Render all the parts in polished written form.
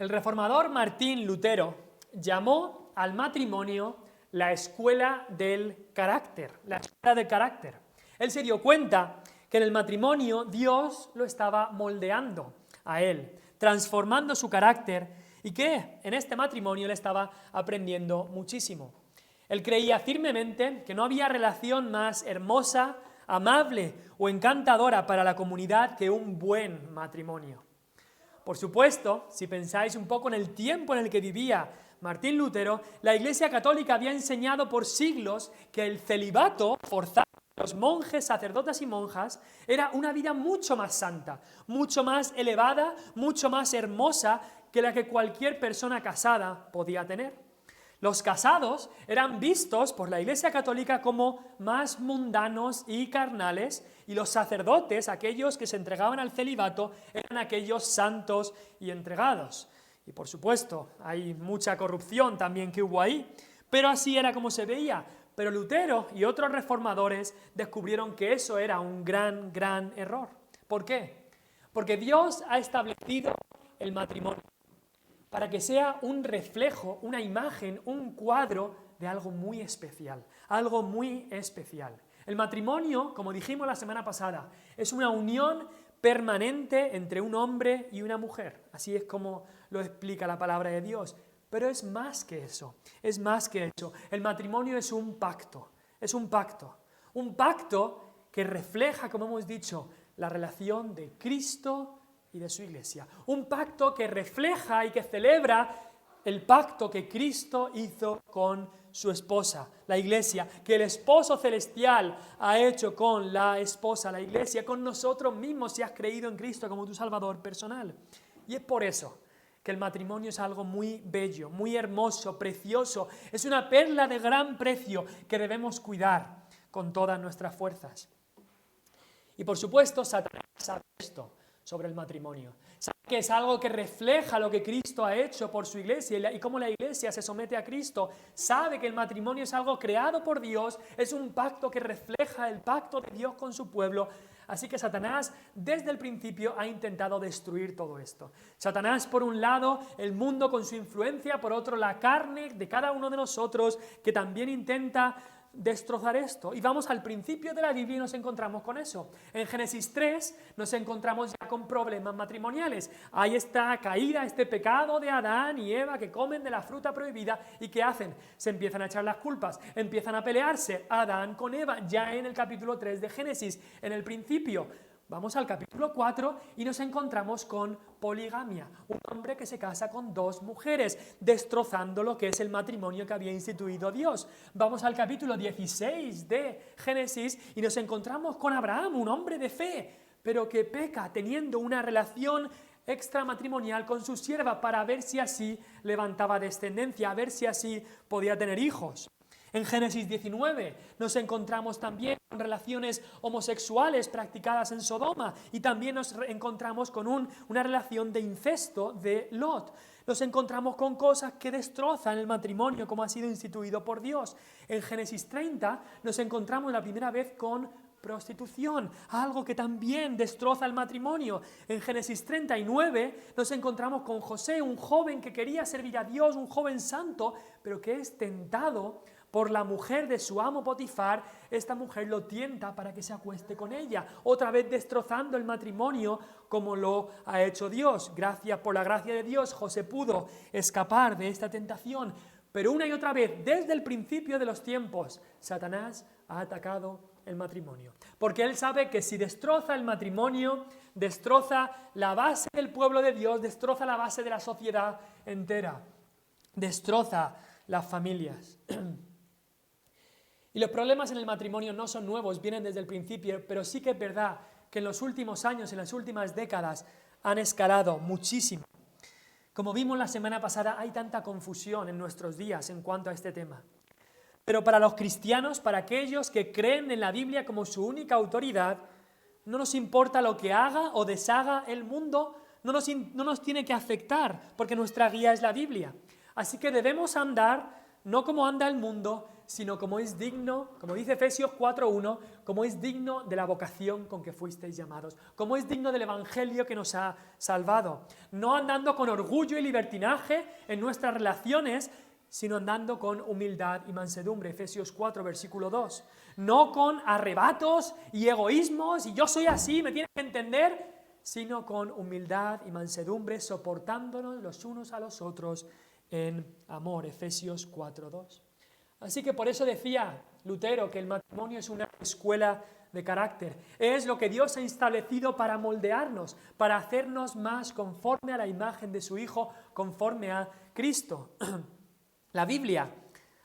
El reformador Martín Lutero llamó al matrimonio la escuela del carácter, la escuela del carácter. Él se dio cuenta que en el matrimonio Dios lo estaba moldeando a él, transformando su carácter y que en este matrimonio él estaba aprendiendo muchísimo. Él creía firmemente que no había relación más hermosa, amable o encantadora para la comunidad que un buen matrimonio. Por supuesto, si pensáis un poco en el tiempo en el que vivía Martín Lutero, la Iglesia Católica había enseñado por siglos que el celibato forzado a los monjes, sacerdotes y monjas era una vida mucho más santa, mucho más elevada, mucho más hermosa que la que cualquier persona casada podía tener. Los casados eran vistos por la Iglesia Católica como más mundanos y carnales, y los sacerdotes, aquellos que se entregaban al celibato, eran aquellos santos y entregados. Y por supuesto, hay mucha corrupción también que hubo ahí, pero así era como se veía. Pero Lutero y otros reformadores descubrieron que eso era un gran error. ¿Por qué? Porque Dios ha establecido el matrimonio para que sea un reflejo, una imagen, un cuadro de algo muy especial, algo muy especial. El matrimonio, como dijimos la semana pasada, es una unión permanente entre un hombre y una mujer. Así es como lo explica la palabra de Dios. Pero es más que eso, es más que eso. El matrimonio es un pacto que refleja, como hemos dicho, la relación de Cristo y de su Iglesia. Un pacto que refleja y que celebra el pacto que Cristo hizo con su esposa, la Iglesia, que el esposo celestial ha hecho con la esposa, la Iglesia, con nosotros mismos si has creído en Cristo como tu Salvador personal. Y es por eso que el matrimonio es algo muy bello, muy hermoso, precioso. Es una perla de gran precio que debemos cuidar con todas nuestras fuerzas. Y por supuesto, Satanás sabe esto sobre el matrimonio. Sabe que es algo que refleja lo que Cristo ha hecho por su Iglesia y cómo la Iglesia se somete a Cristo. Sabe que el matrimonio es algo creado por Dios, es un pacto que refleja el pacto de Dios con su pueblo. Así que Satanás desde el principio ha intentado destruir todo esto. Satanás, por un lado, el mundo con su influencia, por otro, la carne de cada uno de nosotros, que también intenta destrozar esto. Y vamos al principio de la Biblia y nos encontramos con eso. En Génesis 3 nos encontramos ya con problemas matrimoniales. Ahí está caída, este pecado de Adán y Eva que comen de la fruta prohibida. ¿Y qué hacen? Se empiezan a echar las culpas, empiezan a pelearse Adán con Eva, ya en el capítulo 3 de Génesis, en el principio. Vamos al capítulo 4 y nos encontramos con poligamia, un hombre que se casa con dos mujeres, destrozando lo que es el matrimonio que había instituido Dios. Vamos al capítulo 16 de Génesis y nos encontramos con Abraham, un hombre de fe, pero que peca teniendo una relación extramatrimonial con su sierva para ver si así levantaba descendencia, a ver si así podía tener hijos. En Génesis 19 nos encontramos también con relaciones homosexuales practicadas en Sodoma y también nos encontramos con una relación de incesto de Lot. Nos encontramos con cosas que destrozan el matrimonio como ha sido instituido por Dios. En Génesis 30 nos encontramos la primera vez con prostitución, algo que también destroza el matrimonio. En Génesis 39 nos encontramos con José, un joven que quería servir a Dios, un joven santo, pero que es tentado por la mujer de su amo Potifar. Esta mujer lo tienta para que se acueste con ella, otra vez destrozando el matrimonio como lo ha hecho Dios. Por la gracia de Dios, José pudo escapar de esta tentación, pero una y otra vez, desde el principio de los tiempos, Satanás ha atacado el matrimonio, porque él sabe que si destroza el matrimonio, destroza la base del pueblo de Dios, destroza la base de la sociedad entera, destroza las familias. Y los problemas en el matrimonio no son nuevos, vienen desde el principio, pero sí que es verdad que en los últimos años, en las últimas décadas, han escalado muchísimo. Como vimos la semana pasada, hay tanta confusión en nuestros días en cuanto a este tema. Pero para los cristianos, para aquellos que creen en la Biblia como su única autoridad, no nos importa lo que haga o deshaga el mundo, no nos tiene que afectar, porque nuestra guía es la Biblia. Así que debemos andar no como anda el mundo, sino como es digno, como dice Efesios 4:1, como es digno de la vocación con que fuisteis llamados, como es digno del Evangelio que nos ha salvado. No andando con orgullo y libertinaje en nuestras relaciones, sino andando con humildad y mansedumbre. Efesios 4, versículo 2. No con arrebatos y egoísmos, y yo soy así, me tienes que entender, sino con humildad y mansedumbre, soportándonos los unos a los otros en amor. Efesios 4:2. Así que por eso decía Lutero que el matrimonio es una escuela de carácter. Es lo que Dios ha establecido para moldearnos, para hacernos más conforme a la imagen de su Hijo, conforme a Cristo. La Biblia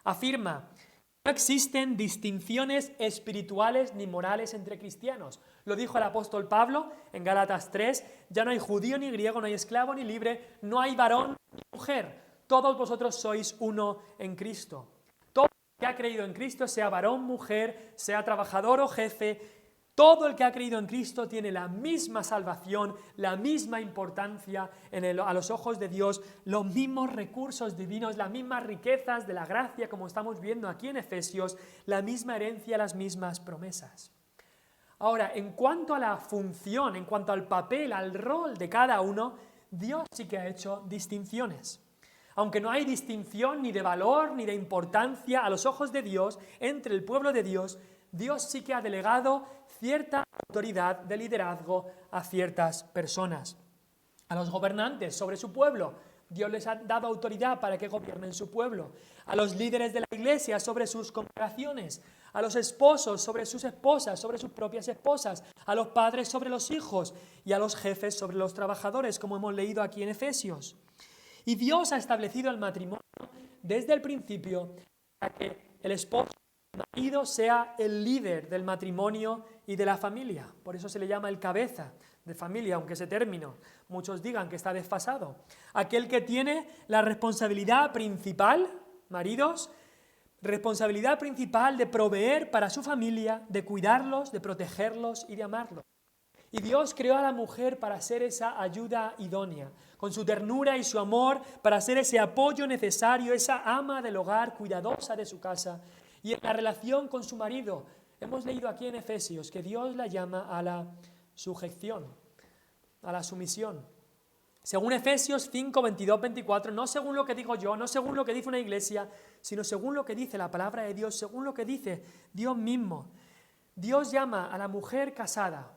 afirma que no existen distinciones espirituales ni morales entre cristianos. Lo dijo el apóstol Pablo en Gálatas 3, ya no hay judío ni griego, no hay esclavo ni libre, no hay varón ni mujer, todos vosotros sois uno en Cristo. Todo el que ha creído en Cristo, sea varón, mujer, sea trabajador o jefe, todo el que ha creído en Cristo tiene la misma salvación, la misma importancia a los ojos de Dios, los mismos recursos divinos, las mismas riquezas de la gracia, como estamos viendo aquí en Efesios, la misma herencia, las mismas promesas. Ahora, en cuanto a la función, en cuanto al papel, al rol de cada uno, Dios sí que ha hecho distinciones. Aunque no hay distinción ni de valor ni de importancia a los ojos de Dios entre el pueblo de Dios, Dios sí que ha delegado cierta autoridad de liderazgo a ciertas personas. A los gobernantes sobre su pueblo, Dios les ha dado autoridad para que gobiernen su pueblo. A los líderes de la iglesia sobre sus congregaciones. A los esposos sobre sus esposas, sobre sus propias esposas. A los padres sobre los hijos. Y a los jefes sobre los trabajadores, como hemos leído aquí en Efesios. Y Dios ha establecido el matrimonio desde el principio para que el esposo, el marido, sea el líder del matrimonio y de la familia. Por eso se le llama el cabeza de familia, aunque ese término muchos digan que está desfasado. Aquel que tiene la responsabilidad principal, maridos, responsabilidad principal de proveer para su familia, de cuidarlos, de protegerlos y de amarlos. Y Dios creó a la mujer para ser esa ayuda idónea, con su ternura y su amor, para ser ese apoyo necesario, esa ama del hogar, cuidadosa de su casa. Y en la relación con su marido, hemos leído aquí en Efesios que Dios la llama a la sujeción, a la sumisión. Según Efesios 5, 22, 24, no según lo que digo yo, no según lo que dice una iglesia, sino según lo que dice la palabra de Dios, según lo que dice Dios mismo. Dios llama a la mujer casada.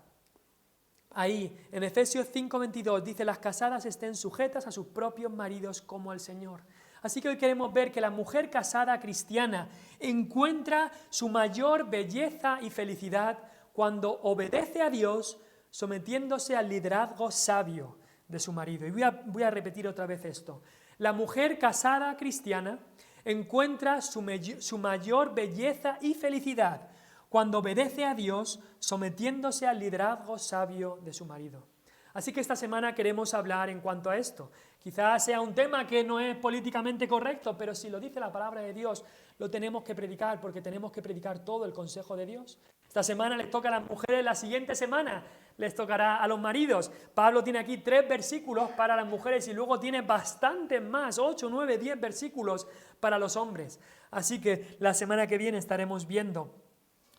Ahí, en Efesios 5:22, dice: las casadas estén sujetas a sus propios maridos como al Señor. Así que hoy queremos ver que la mujer casada cristiana encuentra su mayor belleza y felicidad cuando obedece a Dios, sometiéndose al liderazgo sabio de su marido. Y voy a repetir otra vez esto. La mujer casada cristiana encuentra su mayor belleza y felicidad cuando obedece a Dios, sometiéndose al liderazgo sabio de su marido. Así que esta semana queremos hablar en cuanto a esto. Quizás sea un tema que no es políticamente correcto, pero si lo dice la palabra de Dios, lo tenemos que predicar, porque tenemos que predicar todo el consejo de Dios. Esta semana les toca a las mujeres, la siguiente semana les tocará a los maridos. Pablo tiene aquí 3 versículos para las mujeres y luego tiene bastantes más, 8, 9, 10 versículos para los hombres. Así que la semana que viene estaremos viendo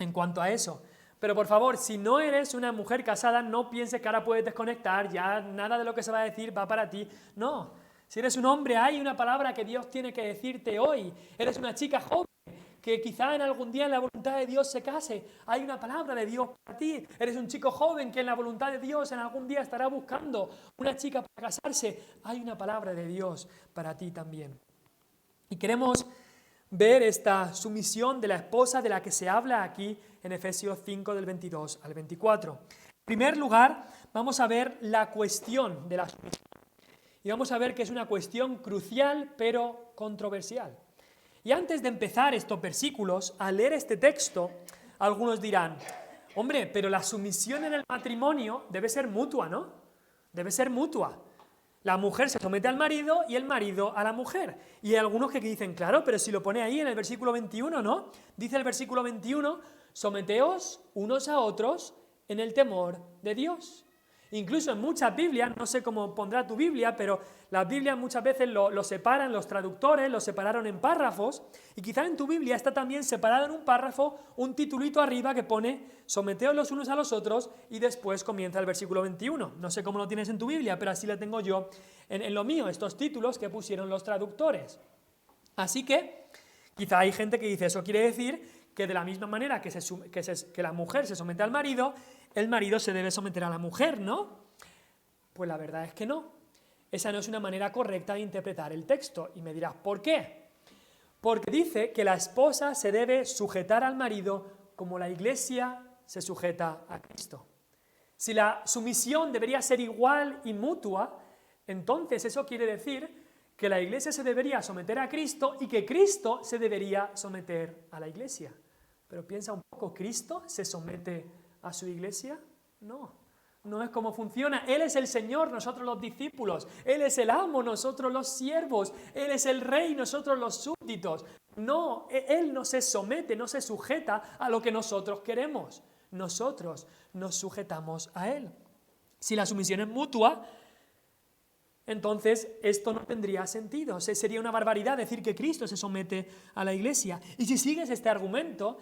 en cuanto a eso. Pero por favor, si no eres una mujer casada, no pienses que ahora puedes desconectar, ya nada de lo que se va a decir va para ti. No, si eres un hombre, hay una palabra que Dios tiene que decirte hoy. Eres una chica joven que quizá en algún día en la voluntad de Dios se case. Hay una palabra de Dios para ti. Eres un chico joven que en la voluntad de Dios en algún día estará buscando una chica para casarse. Hay una palabra de Dios para ti también. Y queremos ver esta sumisión de la esposa de la que se habla aquí en Efesios 5 del 22 al 24. En primer lugar, vamos a ver la cuestión de la sumisión. Y vamos a ver que es una cuestión crucial pero controversial. Y antes de empezar estos versículos, al leer este texto, algunos dirán: hombre, pero la sumisión en el matrimonio debe ser mutua, ¿no? Debe ser mutua. La mujer se somete al marido y el marido a la mujer. Y hay algunos que dicen: claro, pero si lo pone ahí en el versículo 21, ¿no? Dice el versículo 21, someteos unos a otros en el temor de Dios. Incluso en muchas Biblias, no sé cómo pondrá tu Biblia, pero las Biblias muchas veces lo separan, los traductores lo separaron en párrafos, y quizá en tu Biblia está también separado en un párrafo un titulito arriba que pone someteos los unos a los otros, y después comienza el versículo 21. No sé cómo lo tienes en tu Biblia, pero así lo tengo yo en lo mío, estos títulos que pusieron los traductores. Así que quizá hay gente que dice, eso quiere decir que de la misma manera que la mujer se somete al marido, el marido se debe someter a la mujer, ¿no? Pues la verdad es que no. Esa no es una manera correcta de interpretar el texto. Y me dirás, ¿por qué? Porque dice que la esposa se debe sujetar al marido como la Iglesia se sujeta a Cristo. Si la sumisión debería ser igual y mutua, entonces eso quiere decir que la Iglesia se debería someter a Cristo y que Cristo se debería someter a la Iglesia. Pero piensa un poco, ¿Cristo se somete a su Iglesia? No, no es como funciona. Él es el Señor, nosotros los discípulos. Él es el amo, nosotros los siervos. Él es el rey, nosotros los súbditos. No, Él no se somete, no se sujeta a lo que nosotros queremos. Nosotros nos sujetamos a Él. Si la sumisión es mutua, entonces esto no tendría sentido. Sería una barbaridad decir que Cristo se somete a la Iglesia. Y si sigues este argumento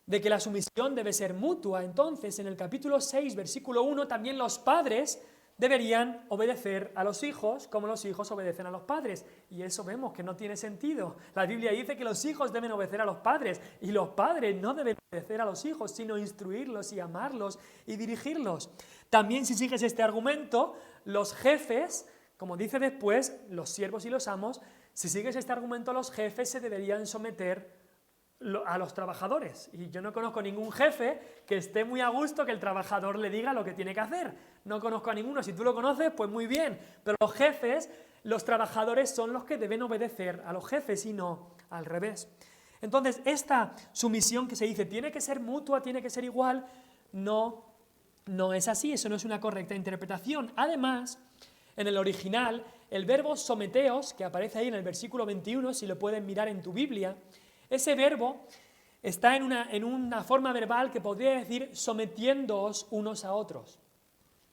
de que la sumisión debe ser mutua, entonces en el capítulo 6, versículo 1, también los padres deberían obedecer a los hijos como los hijos obedecen a los padres. Y eso vemos que no tiene sentido. La Biblia dice que los hijos deben obedecer a los padres y los padres no deben obedecer a los hijos, sino instruirlos y amarlos y dirigirlos. También si sigues este argumento, los jefes, como dice después, los siervos y los amos, si sigues este argumento, los jefes se deberían someter a los trabajadores. Y yo no conozco ningún jefe que esté muy a gusto que el trabajador le diga lo que tiene que hacer. No conozco a ninguno. Si tú lo conoces, pues muy bien. Pero los jefes, los trabajadores son los que deben obedecer a los jefes y no al revés. Entonces, esta sumisión que se dice tiene que ser mutua, tiene que ser igual, no es así. Eso no es una correcta interpretación. Además, en el original, el verbo someteos, que aparece ahí en el versículo 21, si lo pueden mirar en tu Biblia, ese verbo está en una forma verbal que podría decir sometiéndoos unos a otros.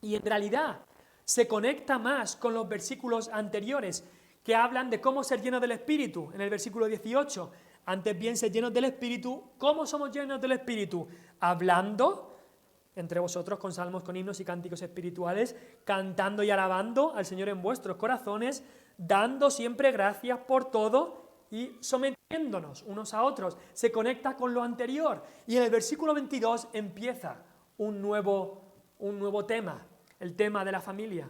Y en realidad se conecta más con los versículos anteriores que hablan de cómo ser llenos del Espíritu. En el versículo 18, antes bien ser llenos del Espíritu. ¿Cómo somos llenos del Espíritu? Hablando entre vosotros con salmos, con himnos y cánticos espirituales, cantando y alabando al Señor en vuestros corazones, dando siempre gracias por todo y sometiéndonos unos a otros. Se conecta con lo anterior. Y en el versículo 22 empieza un nuevo tema, el tema de la familia.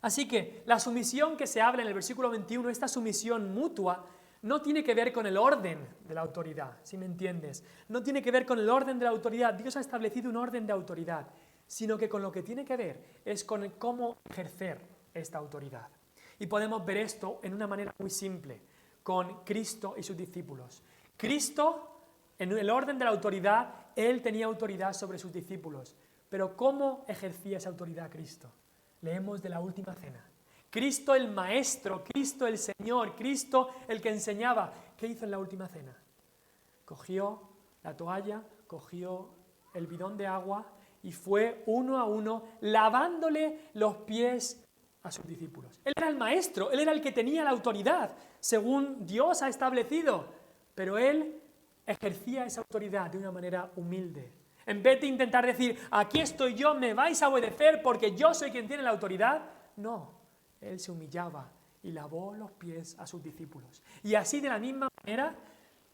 Así que la sumisión que se habla en el versículo 21, esta sumisión mutua, no tiene que ver con el orden de la autoridad, si me entiendes. No tiene que ver con el orden de la autoridad. Dios ha establecido un orden de autoridad, sino que con lo que tiene que ver es con cómo ejercer esta autoridad. Y podemos ver esto en una manera muy simple, con Cristo y sus discípulos. Cristo, en el orden de la autoridad, Él tenía autoridad sobre sus discípulos. Pero ¿cómo ejercía esa autoridad Cristo? Leemos de la última cena. Cristo el Maestro, Cristo el Señor, Cristo el que enseñaba. ¿Qué hizo en la última cena? Cogió la toalla, cogió el bidón de agua y fue uno a uno lavándole los pies a sus discípulos. Él era el Maestro, Él era el que tenía la autoridad, según Dios ha establecido, pero Él ejercía esa autoridad de una manera humilde. En vez de intentar decir, aquí estoy yo, me vais a obedecer porque yo soy quien tiene la autoridad, no. Él se humillaba y lavó los pies a sus discípulos. Y así de la misma manera,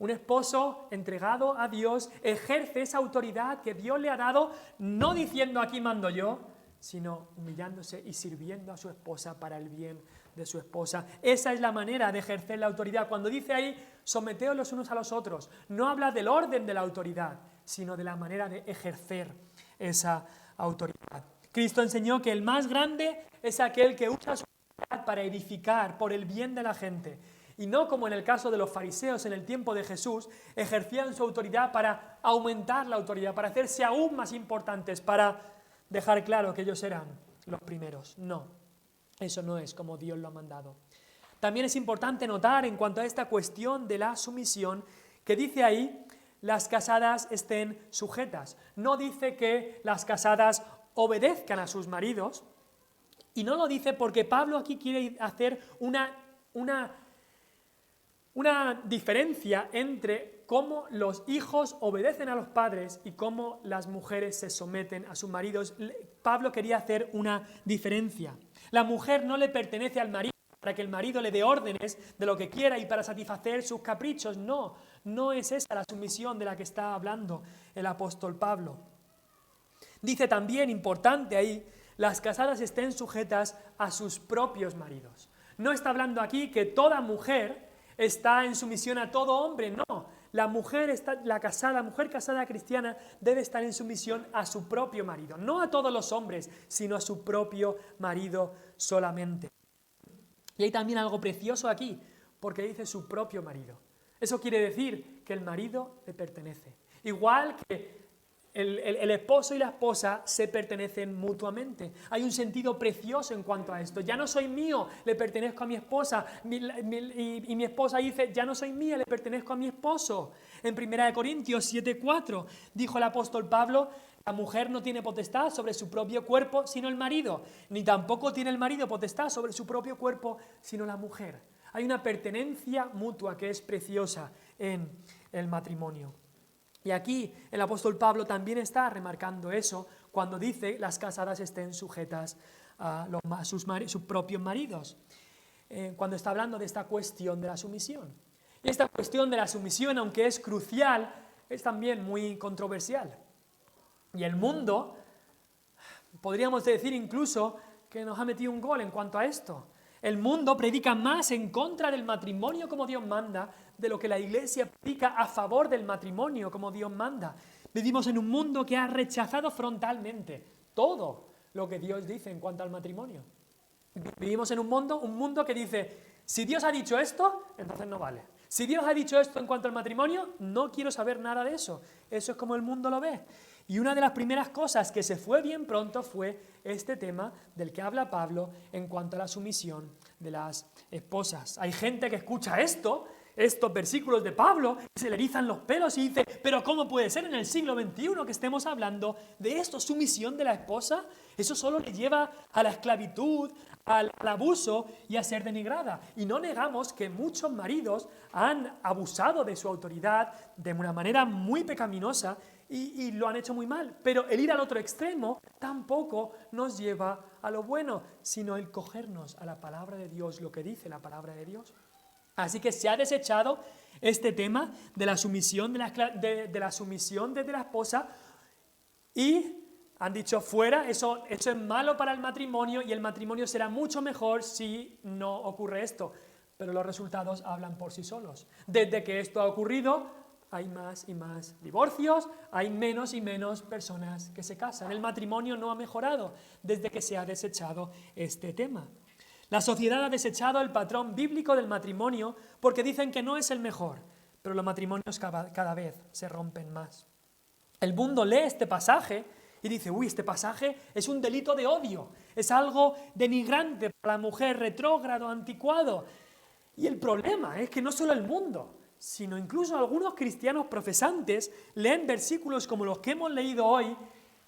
un esposo entregado a Dios ejerce esa autoridad que Dios le ha dado, no diciendo aquí mando yo, sino humillándose y sirviendo a su esposa para el bien de su esposa. Esa es la manera de ejercer la autoridad. Cuando dice ahí, someteos los unos a los otros, no habla del orden de la autoridad, sino de la manera de ejercer esa autoridad. Cristo enseñó que el más grande es aquel que usa su autoridad para edificar por el bien de la gente. Y no como en el caso de los fariseos en el tiempo de Jesús, ejercían su autoridad para aumentar la autoridad, para hacerse aún más importantes, para dejar claro que ellos eran los primeros. No, eso no es como Dios lo ha mandado. También es importante notar en cuanto a esta cuestión de la sumisión, que dice ahí, las casadas estén sujetas. No dice que las casadas obedezcan a sus maridos, y no lo dice porque Pablo aquí quiere hacer una diferencia entre cómo los hijos obedecen a los padres y cómo las mujeres se someten a sus maridos. Pablo quería hacer una diferencia. La mujer no le pertenece al marido para que el marido le dé órdenes de lo que quiera y para satisfacer sus caprichos. No, no es esa la sumisión de la que está hablando el apóstol Pablo. Dice también, importante ahí, las casadas estén sujetas a sus propios maridos. No está hablando aquí que toda mujer está en sumisión a todo hombre, no. La mujer casada cristiana debe estar en sumisión a su propio marido, no a todos los hombres, sino a su propio marido solamente. Y hay también algo precioso aquí, porque dice su propio marido. Eso quiere decir que el marido le pertenece. Igual que el esposo y la esposa se pertenecen mutuamente. Hay un sentido precioso en cuanto a esto. Ya no soy mío, le pertenezco a mi esposa. Y mi esposa dice, ya no soy mía, le pertenezco a mi esposo. En 1 Corintios 7:4 dijo el apóstol Pablo, la mujer no tiene potestad sobre su propio cuerpo, sino el marido. Ni tampoco tiene el marido potestad sobre su propio cuerpo, sino la mujer. Hay una pertenencia mutua que es preciosa en el matrimonio. Y aquí el apóstol Pablo también está remarcando eso cuando dice las casadas estén sujetas a sus propios maridos, cuando está hablando de esta cuestión de la sumisión. Y esta cuestión de la sumisión, aunque es crucial, es también muy controversial. Y el mundo, podríamos decir incluso que nos ha metido un gol en cuanto a esto. El mundo predica más en contra del matrimonio como Dios manda de lo que la Iglesia predica a favor del matrimonio como Dios manda. Vivimos en un mundo que ha rechazado frontalmente todo lo que Dios dice en cuanto al matrimonio. Vivimos en un mundo que dice, si Dios ha dicho esto, entonces no vale. Si Dios ha dicho esto en cuanto al matrimonio, no quiero saber nada de eso. Eso es como el mundo lo ve. Y una de las primeras cosas que se fue bien pronto fue este tema del que habla Pablo en cuanto a la sumisión de las esposas. Hay gente que escucha estos versículos de Pablo, y se le erizan los pelos y dice, pero ¿cómo puede ser en el siglo XXI que estemos hablando de esto, sumisión de la esposa? Eso solo le lleva a la esclavitud, al abuso y a ser denigrada. Y no negamos que muchos maridos han abusado de su autoridad de una manera muy pecaminosa y lo han hecho muy mal. Pero el ir al otro extremo tampoco nos lleva a lo bueno, sino el cogernos a la palabra de Dios, lo que dice la palabra de Dios. Así que se ha desechado este tema de la sumisión de la sumisión desde la esposa y han dicho fuera, eso es malo para el matrimonio y el matrimonio será mucho mejor si no ocurre esto. Pero los resultados hablan por sí solos. Desde que esto ha ocurrido, hay más y más divorcios, hay menos y menos personas que se casan. El matrimonio no ha mejorado desde que se ha desechado este tema. La sociedad ha desechado el patrón bíblico del matrimonio porque dicen que no es el mejor, pero los matrimonios cada vez se rompen más. El mundo lee este pasaje y dice, este pasaje es un delito de odio, es algo denigrante para la mujer, retrógrado, anticuado. Y el problema es que no solo el mundo, sino incluso algunos cristianos profesantes leen versículos como los que hemos leído hoy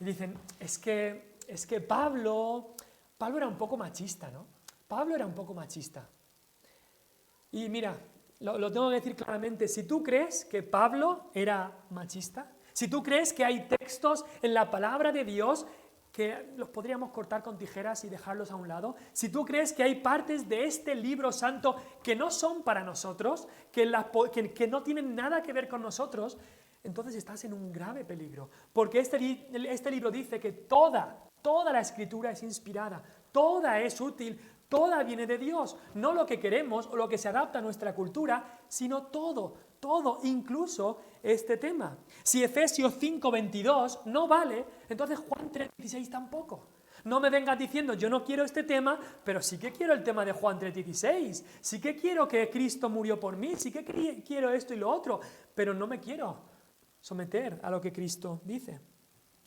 y dicen, es que Pablo era un poco machista, ¿no? Pablo era un poco machista. Y mira, lo tengo que decir claramente, si tú crees que Pablo era machista, si tú crees que hay textos en la palabra de Dios que los podríamos cortar con tijeras y dejarlos a un lado, si tú crees que hay partes de este libro santo que no son para nosotros, que no tienen nada que ver con nosotros, entonces estás en un grave peligro. Porque este libro dice que toda la Escritura es inspirada, toda es útil, toda viene de Dios, no lo que queremos o lo que se adapta a nuestra cultura, sino todo, incluso este tema. Si Efesios 5:22 no vale, entonces Juan 3:16 tampoco. No me vengas diciendo, yo no quiero este tema, pero sí que quiero el tema de Juan 3:16, sí que quiero que Cristo murió por mí, sí que quiero esto y lo otro, pero no me quiero someter a lo que Cristo dice.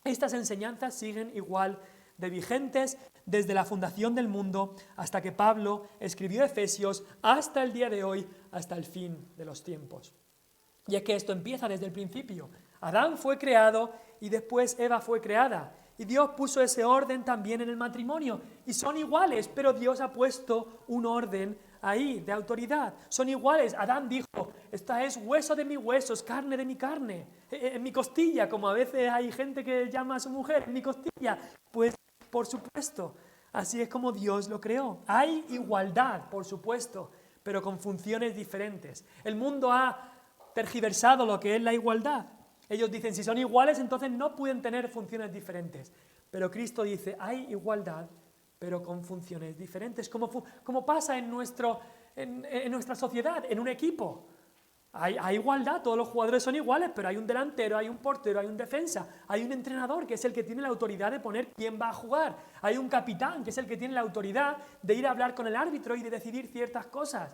Estas enseñanzas siguen igual de vigentes desde la fundación del mundo hasta que Pablo escribió Efesios hasta el día de hoy, hasta el fin de los tiempos. Y es que esto empieza desde el principio. Adán fue creado y después Eva fue creada. Y Dios puso ese orden también en el matrimonio. Y son iguales, pero Dios ha puesto un orden ahí de autoridad. Son iguales. Adán dijo, esta es hueso de mis huesos, carne de mi carne, en mi costilla, como a veces hay gente que llama a su mujer, en mi costilla. Pues, por supuesto, así es como Dios lo creó. Hay igualdad, por supuesto, pero con funciones diferentes. El mundo ha tergiversado lo que es la igualdad. Ellos dicen, si son iguales, entonces no pueden tener funciones diferentes. Pero Cristo dice, hay igualdad, pero con funciones diferentes. Como pasa en nuestra sociedad, en un equipo. Hay igualdad, todos los jugadores son iguales, pero hay un delantero, hay un portero, hay un defensa, hay un entrenador que es el que tiene la autoridad de poner quién va a jugar, hay un capitán que es el que tiene la autoridad de ir a hablar con el árbitro y de decidir ciertas cosas.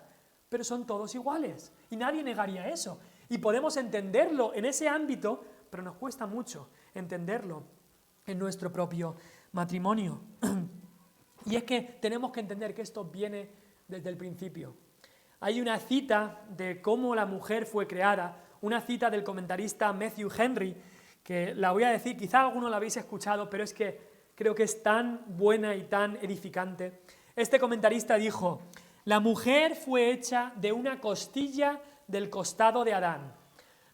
Pero son todos iguales y nadie negaría eso. Y podemos entenderlo en ese ámbito, pero nos cuesta mucho entenderlo en nuestro propio matrimonio. Y es que tenemos que entender que esto viene desde el principio. Hay una cita de cómo la mujer fue creada, una cita del comentarista Matthew Henry, que la voy a decir, quizá alguno la habéis escuchado, pero es que creo que es tan buena y tan edificante. Este comentarista dijo, la mujer fue hecha de una costilla del costado de Adán.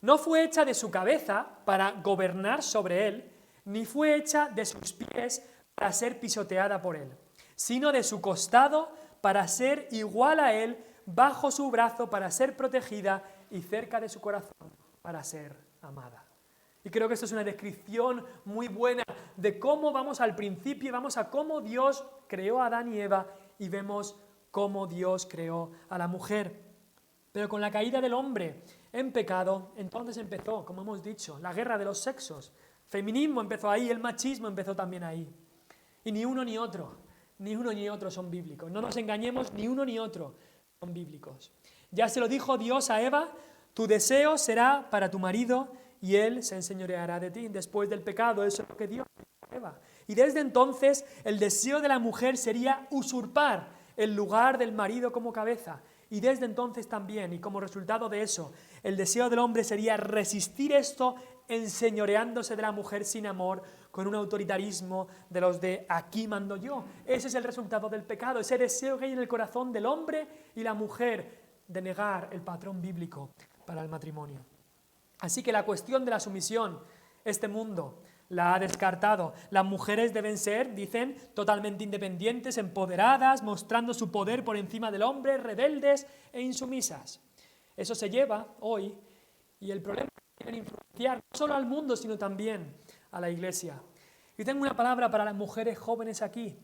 No fue hecha de su cabeza para gobernar sobre él, ni fue hecha de sus pies para ser pisoteada por él, sino de su costado para ser igual a él, bajo su brazo para ser protegida y cerca de su corazón para ser amada. Y creo que esto es una descripción muy buena de cómo vamos al principio, vamos a cómo Dios creó a Adán y Eva y vemos cómo Dios creó a la mujer. Pero con la caída del hombre en pecado, entonces empezó, como hemos dicho, la guerra de los sexos. El feminismo empezó ahí, el machismo empezó también ahí. Y ni uno ni otro son bíblicos. No nos engañemos, ni uno ni otro son bíblicos. Ya se lo dijo Dios a Eva, tu deseo será para tu marido y él se enseñoreará de ti. Después del pecado, eso es lo que Dios dijo a Eva. Y desde entonces el deseo de la mujer sería usurpar el lugar del marido como cabeza. Y desde entonces también, y como resultado de eso, el deseo del hombre sería resistir esto enseñoreándose de la mujer sin amor, con un autoritarismo de los de aquí mando yo. Ese es el resultado del pecado, ese deseo que hay en el corazón del hombre y la mujer de negar el patrón bíblico para el matrimonio. Así que la cuestión de la sumisión, este mundo la ha descartado. Las mujeres deben ser, dicen, totalmente independientes, empoderadas, mostrando su poder por encima del hombre, rebeldes e insumisas. Eso se lleva hoy y el problema es que influenciar no solo al mundo, sino también a la iglesia. Y tengo una palabra para las mujeres jóvenes aquí.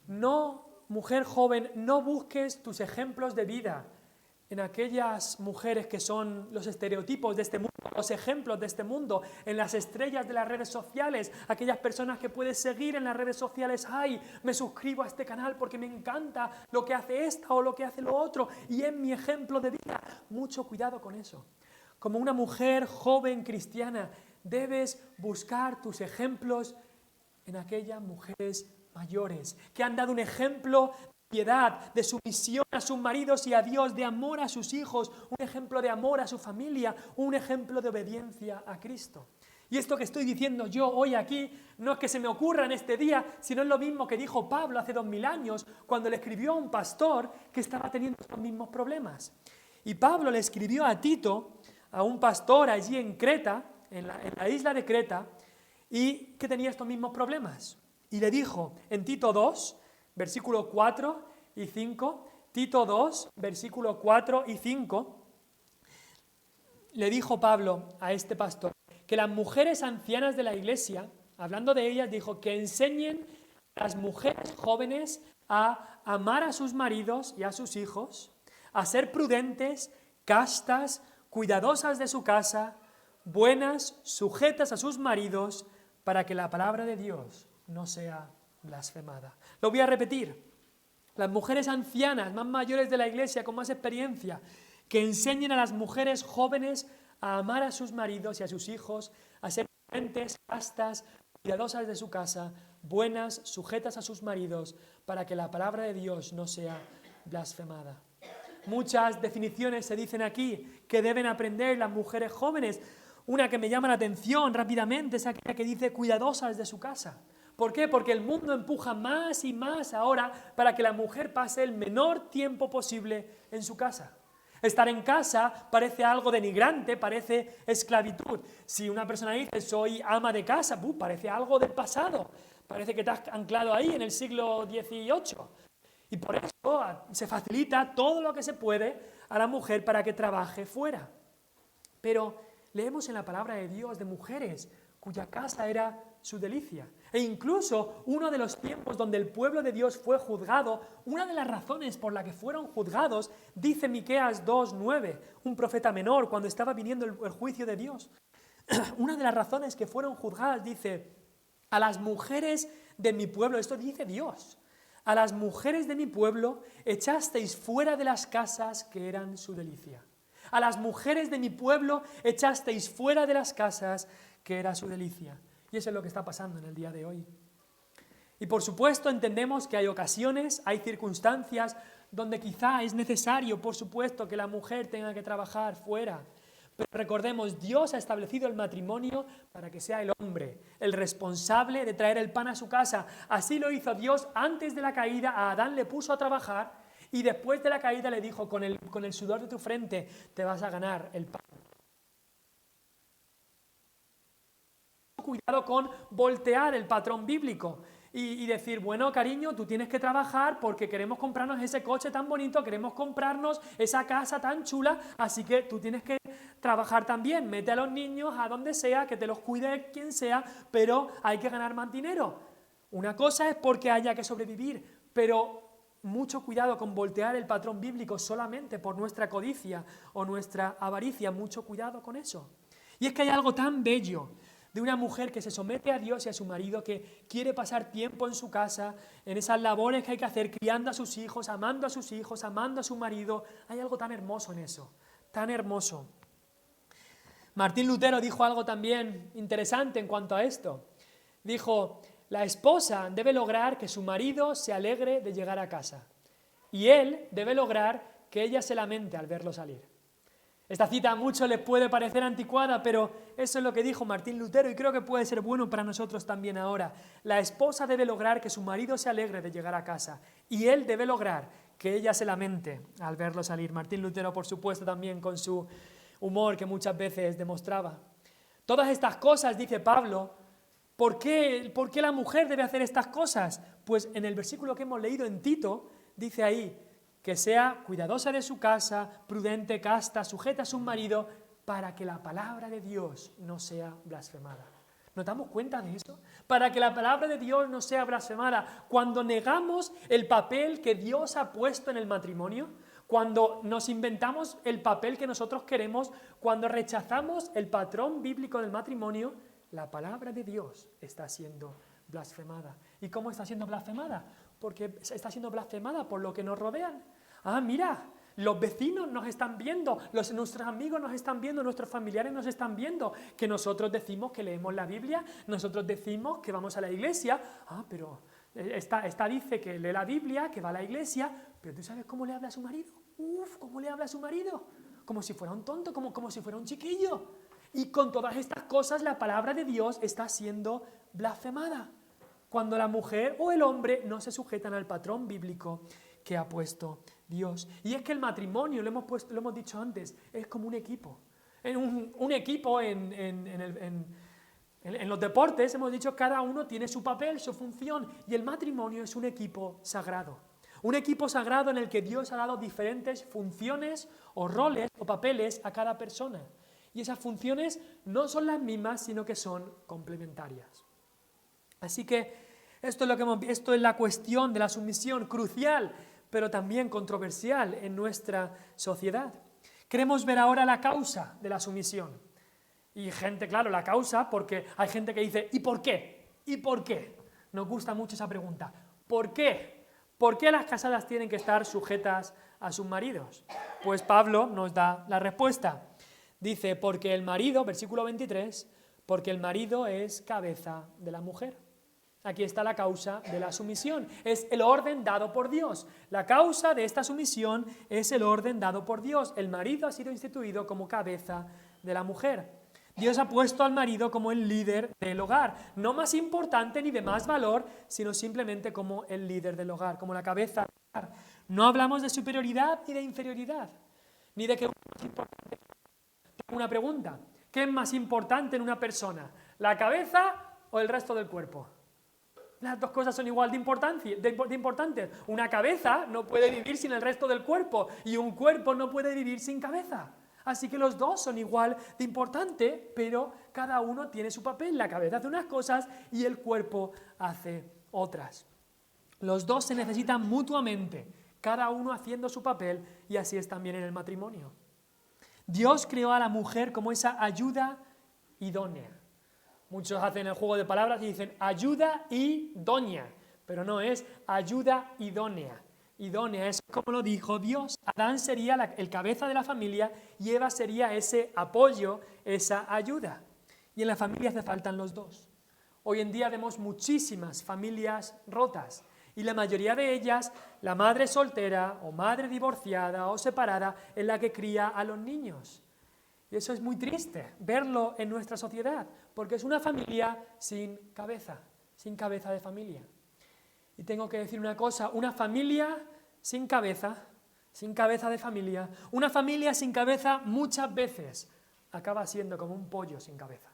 No, mujer joven, no busques tus ejemplos de vida en aquellas mujeres que son los estereotipos de este mundo, los ejemplos de este mundo, en las estrellas de las redes sociales, aquellas personas que puedes seguir en las redes sociales, ¡ay, me suscribo a este canal porque me encanta lo que hace esta o lo que hace lo otro y es mi ejemplo de vida! Mucho cuidado con eso. Como una mujer joven cristiana, debes buscar tus ejemplos en aquellas mujeres mayores que han dado un ejemplo piedad, de sumisión a sus maridos y a Dios, de amor a sus hijos, un ejemplo de amor a su familia, un ejemplo de obediencia a Cristo. Y esto que estoy diciendo yo hoy aquí no es que se me ocurra en este día, sino es lo mismo que dijo Pablo hace 2000 años cuando le escribió a un pastor que estaba teniendo estos mismos problemas. Y Pablo le escribió a Tito, a un pastor allí en Creta, en la isla de Creta, y que tenía estos mismos problemas. Y le dijo en Tito 2, versículo 4 y 5, Tito 2, versículo 4 y 5, le dijo Pablo a este pastor que las mujeres ancianas de la iglesia, hablando de ellas, dijo que enseñen a las mujeres jóvenes a amar a sus maridos y a sus hijos, a ser prudentes, castas, cuidadosas de su casa, buenas, sujetas a sus maridos, para que la palabra de Dios no sea blasfemada. Lo voy a repetir. Las mujeres ancianas, más mayores de la iglesia, con más experiencia, que enseñen a las mujeres jóvenes a amar a sus maridos y a sus hijos, a ser prudentes, castas, cuidadosas de su casa, buenas, sujetas a sus maridos, para que la palabra de Dios no sea blasfemada. Muchas definiciones se dicen aquí que deben aprender las mujeres jóvenes. Una que me llama la atención rápidamente es aquella que dice cuidadosas de su casa. ¿Por qué? Porque el mundo empuja más y más ahora para que la mujer pase el menor tiempo posible en su casa. Estar en casa parece algo denigrante, parece esclavitud. Si una persona dice soy ama de casa, parece algo del pasado. Parece que te has anclado ahí en el siglo XVIII. Y por eso se facilita todo lo que se puede a la mujer para que trabaje fuera. Pero leemos en la palabra de Dios de mujeres cuya casa era su delicia. E incluso uno de los tiempos donde el pueblo de Dios fue juzgado, una de las razones por la que fueron juzgados, dice Miqueas 2:9, un profeta menor, cuando estaba viniendo el juicio de Dios. Una de las razones que fueron juzgadas, dice, a las mujeres de mi pueblo, esto dice Dios, a las mujeres de mi pueblo echasteis fuera de las casas que eran su delicia. A las mujeres de mi pueblo echasteis fuera de las casas que era su delicia. Y eso es lo que está pasando en el día de hoy. Y por supuesto entendemos que hay ocasiones, hay circunstancias donde quizá es necesario, por supuesto, que la mujer tenga que trabajar fuera. Pero recordemos, Dios ha establecido el matrimonio para que sea el hombre el responsable de traer el pan a su casa. Así lo hizo Dios antes de la caída, a Adán le puso a trabajar y después de la caída le dijo, con el sudor de tu frente te vas a ganar el pan. Cuidado con voltear el patrón bíblico y decir, bueno, cariño, tú tienes que trabajar porque queremos comprarnos ese coche tan bonito, queremos comprarnos esa casa tan chula, así que tú tienes que trabajar también, mete a los niños a donde sea, que te los cuide quien sea, pero hay que ganar más dinero. Una cosa es porque haya que sobrevivir, pero mucho cuidado con voltear el patrón bíblico solamente por nuestra codicia o nuestra avaricia, mucho cuidado con eso. Y es que hay algo tan bello de una mujer que se somete a Dios y a su marido, que quiere pasar tiempo en su casa, en esas labores que hay que hacer, criando a sus hijos, amando a su marido. Hay algo tan hermoso en eso, tan hermoso. Martín Lutero dijo algo también interesante en cuanto a esto. Dijo, la esposa debe lograr que su marido se alegre de llegar a casa y él debe lograr que ella se lamente al verlo salir. Esta cita a muchos les puede parecer anticuada, pero eso es lo que dijo Martín Lutero y creo que puede ser bueno para nosotros también ahora. La esposa debe lograr que su marido se alegre de llegar a casa y él debe lograr que ella se lamente al verlo salir. Martín Lutero, por supuesto, también con su humor que muchas veces demostraba. Todas estas cosas, dice Pablo, ¿por qué la mujer debe hacer estas cosas? Pues en el versículo que hemos leído en Tito, dice ahí, que sea cuidadosa de su casa, prudente, casta, sujeta a su marido, para que la palabra de Dios no sea blasfemada. ¿Nos damos cuenta de eso? Para que la palabra de Dios no sea blasfemada. Cuando negamos el papel que Dios ha puesto en el matrimonio, cuando nos inventamos el papel que nosotros queremos, cuando rechazamos el patrón bíblico del matrimonio, la palabra de Dios está siendo blasfemada. ¿Y cómo está siendo blasfemada? Porque está siendo blasfemada por lo que nos rodean. Ah, mira, los vecinos nos están viendo, nuestros amigos nos están viendo, nuestros familiares nos están viendo, que nosotros decimos que leemos la Biblia, nosotros decimos que vamos a la iglesia. Ah, pero esta dice que lee la Biblia, que va a la iglesia, pero ¿tú sabes cómo le habla a su marido? ¿Cómo le habla a su marido? Como si fuera un tonto, como si fuera un chiquillo. Y con todas estas cosas la palabra de Dios está siendo blasfemada. Cuando la mujer o el hombre no se sujetan al patrón bíblico que ha puesto Dios. Y es que el matrimonio, lo hemos dicho antes, es como un equipo. Un equipo en los deportes, hemos dicho, cada uno tiene su papel, su función, y el matrimonio es un equipo sagrado. Un equipo sagrado en el que Dios ha dado diferentes funciones o roles o papeles a cada persona. Y esas funciones no son las mismas, sino que son complementarias. Así que esto es la cuestión de la sumisión crucial, pero también controversial en nuestra sociedad. Queremos ver ahora la causa de la sumisión. Y claro, la causa, porque hay gente que dice, ¿y por qué? ¿Y por qué? Nos gusta mucho esa pregunta. ¿Por qué? ¿Por qué las casadas tienen que estar sujetas a sus maridos? Pues Pablo nos da la respuesta. Dice, porque el marido, versículo 23, porque el marido es cabeza de la mujer. Aquí está la causa de la sumisión. Es el orden dado por Dios. La causa de esta sumisión es el orden dado por Dios. El marido ha sido instituido como cabeza de la mujer. Dios ha puesto al marido como el líder del hogar, no más importante ni de más valor, sino simplemente como el líder del hogar, como la cabeza del hogar. No hablamos de superioridad ni de inferioridad, ni de que uno es más importante. Tengo una pregunta, ¿qué es más importante en una persona? ¿La cabeza o el resto del cuerpo? Las dos cosas son igual de importantes. Una cabeza no puede vivir sin el resto del cuerpo y un cuerpo no puede vivir sin cabeza. Así que los dos son igual de importantes, pero cada uno tiene su papel. La cabeza hace unas cosas y el cuerpo hace otras. Los dos se necesitan mutuamente, cada uno haciendo su papel, y así es también en el matrimonio. Dios creó a la mujer como esa ayuda idónea. Muchos hacen el juego de palabras y dicen ayuda idónea, pero no, es ayuda idónea. Idónea es como lo dijo Dios. Adán sería el cabeza de la familia y Eva sería ese apoyo, esa ayuda. Y en la familia hace falta los dos. Hoy en día vemos muchísimas familias rotas y la mayoría de ellas, la madre soltera o madre divorciada o separada es la que cría a los niños. Y eso es muy triste, verlo en nuestra sociedad, porque es una familia sin cabeza de familia. Y tengo que decir una cosa, una familia sin cabeza de familia, una familia sin cabeza muchas veces acaba siendo como un pollo sin cabeza.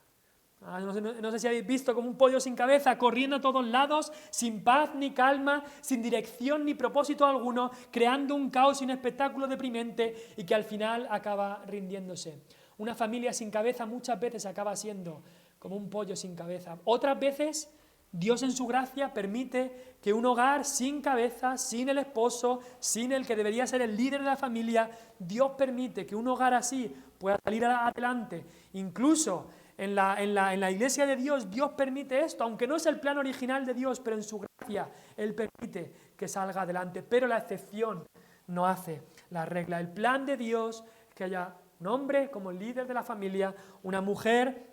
No sé si habéis visto como un pollo sin cabeza, corriendo a todos lados, sin paz ni calma, sin dirección ni propósito alguno, creando un caos y un espectáculo deprimente y que al final acaba rindiéndose. Una familia sin cabeza muchas veces acaba siendo como un pollo sin cabeza. Otras veces Dios en su gracia permite que un hogar sin cabeza, sin el esposo, sin el que debería ser el líder de la familia, Dios permite que un hogar así pueda salir adelante. Incluso en la iglesia de Dios, Dios permite esto, aunque no es el plan original de Dios, pero en su gracia Él permite que salga adelante. Pero la excepción no hace la regla. El plan de Dios es que haya un hombre como el líder de la familia, una mujer